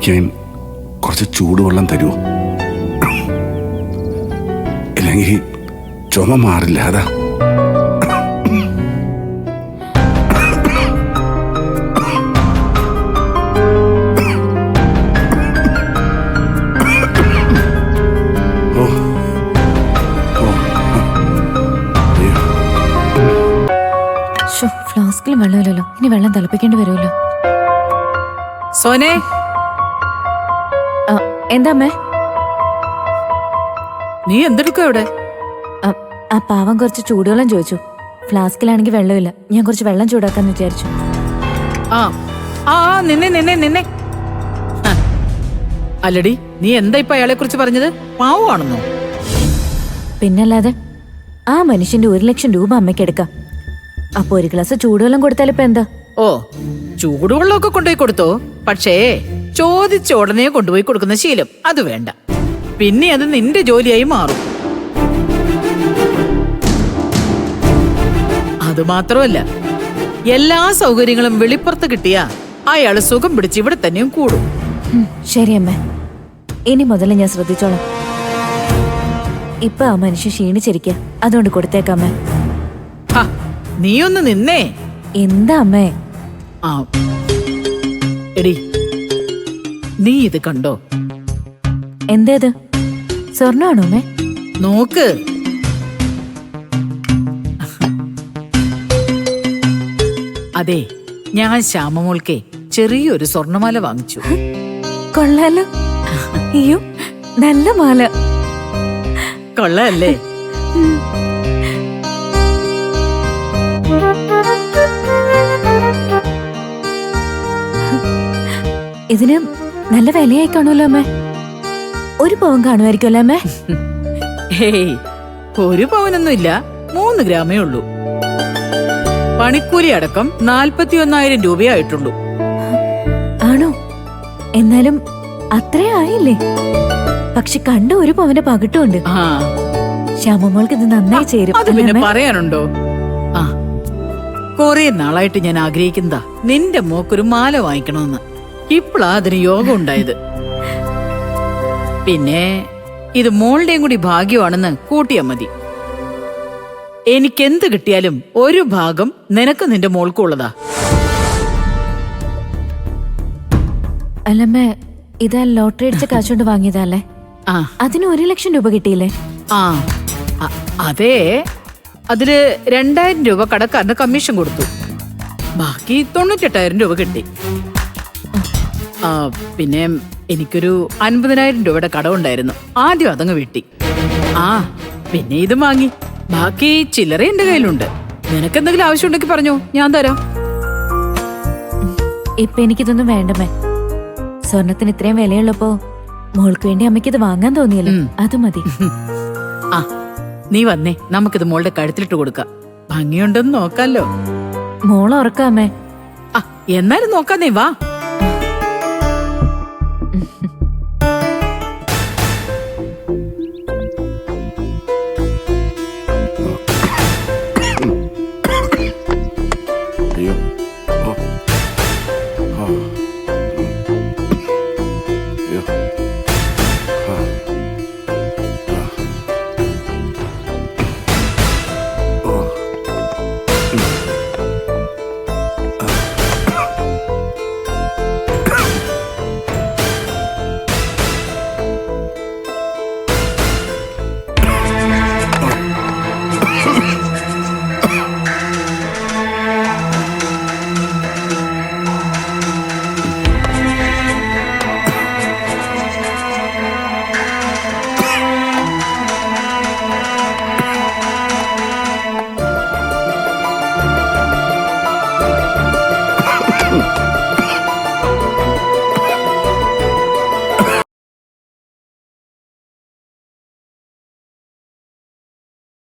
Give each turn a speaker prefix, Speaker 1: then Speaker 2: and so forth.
Speaker 1: കുടിക്കാൻ കുറച്ച് ചൂടുവെള്ളം തരുമോ? ഇല്ലെങ്കിൽ ചുമ മാറില്ല. അതാ.
Speaker 2: ഫ്ലാസ്കിലും വെള്ളമില്ലല്ലോ, ഇനി വെള്ളം തിളപ്പിക്കേണ്ടി വരുമല്ലോ.
Speaker 3: സോനെ,
Speaker 2: എന്താ അമ്മേ?
Speaker 3: നീ എന്തെടുക്കുക ഇവിടെ?
Speaker 2: ആ പാവം കുറച്ച് ചൂടുവെള്ളം ചോദിച്ചു. ഫ്ലാസ്കിലാണെങ്കിൽ വെള്ളമില്ല, ഞാൻ കുറച്ച് വെള്ളം ചൂടാക്കാന്ന് വിചാരിച്ചു.
Speaker 3: ആ ആ നിന്നെ നിന്നെ നിന്നെ അല്ലടി, നീ എന്താ ഇപ്പൊ അയാളെ കുറിച്ച് പറഞ്ഞത്? പാവമാണെന്നോ?
Speaker 2: പിന്നല്ലാതെ, ആ മനുഷ്യന്റെ 1 ലക്ഷം രൂപ അമ്മയ്ക്ക് എടുക്കാം. അപ്പൊ 1 ഗ്ലാസ് ചൂടുവെള്ളം കൊടുത്താലിപ്പോ എന്താ?
Speaker 3: ഓ, ചൂടുവെള്ളമൊക്കെ കൊണ്ടുപോയി കൊടുത്തോ. പക്ഷേ ചോദിച്ച ഉടനെ കൊണ്ടുപോയി കൊടുക്കുന്ന ശീലം അത് വേണ്ട. പിന്നെ അത് നിന്റെ ജോലിയായി മാറും. അതുമാത്രമല്ല, എല്ലാ സൗകര്യങ്ങളും വെളിപ്പുറത്ത് കിട്ടിയ അയാള് സുഖം പിടിച്ച് ഇവിടെ തന്നെയും കൂടും.
Speaker 2: ശരി അമ്മ, ഇനി മുതൽ ഞാൻ ശ്രദ്ധിച്ചോളാം. ഇപ്പൊ ആ മനുഷ്യൻ ക്ഷീണിച്ചിരിക്കുക, അതുകൊണ്ട് കൊടുത്തേക്കമ്മേ.
Speaker 3: നീ ഒന്ന് നിന്നേ.
Speaker 2: എന്താ അമ്മേ?
Speaker 3: ആ എടി, നീ ഇത് കണ്ടോ?
Speaker 2: എന്തേത്? സ്വർണ്ണമാണോ അമ്മേ?
Speaker 3: നോക്ക്. അതെ, ഞാൻ ശ്യാമമോൾക്ക് ചെറിയൊരു സ്വർണ്ണമാല വാങ്ങിച്ചു.
Speaker 2: കൊള്ളാലോ. അയ്യോ, നല്ല മാല.
Speaker 3: കൊള്ളാല്ലേ?
Speaker 2: ഇതിന് നല്ല വിലയായി കാണുമല്ലോ അമ്മേ. 1 പവൻ കാണുമായിരിക്കുമല്ലോ അമ്മേ?
Speaker 3: ഹേയ്, 1 പവനൊന്നുമില്ല, 3 ഗ്രാമേ ഉള്ളൂ. പണിക്കൂലി അടക്കം 41,000 രൂപയേ ആയിട്ടുള്ളൂ.
Speaker 2: ആണോ? എന്നാലും അത്രേ ആയില്ലേ? പക്ഷെ കണ്ട 1 പവന്റെ പകിട്ടുമുണ്ട്. ശ്യാമമോൾക്ക് ഇത് നന്നായി ചേരും.
Speaker 3: അത് പിന്നെ പറയാനുണ്ടോ? ആ, കൊറേ നാളായിട്ട് ഞാൻ ആഗ്രഹിക്കുന്നതാ നിന്റെ മോക്കൊരു മാല വാങ്ങിക്കണമെന്ന്. ഇപ്പോഴാ അതിന് യോഗം ഉണ്ടായത്. പിന്നെ ഇത് മോളുടെയും കൂടി ഭാഗ്യമാണെന്ന് കൂട്ടിയാ മതി. എനിക്കെന്ത് കിട്ടിയാലും 1 ഭാഗം നിനക്ക് നിന്റെ മോൾക്കുള്ളതാ.
Speaker 2: അല്ലമ്മേ, ഇതാ ലോട്ടറി അടിച്ച കാശുകൊണ്ട് വാങ്ങിയതല്ലേ? അതിന് 1 ലക്ഷം രൂപ കിട്ടിയില്ലേ?
Speaker 3: ആ അതെ, അതില് 2,000 രൂപ കടക്കാരന് കമ്മീഷൻ കൊടുത്തു. ബാക്കി 98,000 രൂപ കിട്ടി. പിന്നെ എനിക്കൊരു 50,000 രൂപയുടെ കടമുണ്ടായിരുന്നു. ആദ്യം അതങ്ങ് വീട്ടി. പിന്നെ ഇത് വാങ്ങി. ബാക്കി ചില്ലറ എന്റെ കയ്യിലുണ്ട്. നിനക്കെന്തെങ്കിലും ആവശ്യമുണ്ടെങ്കിൽ പറഞ്ഞോ, ഞാൻ തരാം.
Speaker 2: ഇപ്പൊ എനിക്കിതൊന്നും വേണ്ടമേ. സ്വർണത്തിന് ഇത്രയും വിലയുള്ളപ്പോ മോൾക്ക് വേണ്ടി അമ്മയ്ക്കിത് വാങ്ങാൻ തോന്നിയല്ലോ, അത് മതി.
Speaker 3: നീ വന്നേ, നമുക്കിത് മോളുടെ കഴുത്തിലിട്ട് കൊടുക്കാം. ഭംഗിയുണ്ടെന്ന് നോക്കാലോ.
Speaker 2: മോളെ ഉറക്കാമേ.
Speaker 3: എന്നാലും നോക്കാന്നേ, വാ.
Speaker 1: അയ്യോ,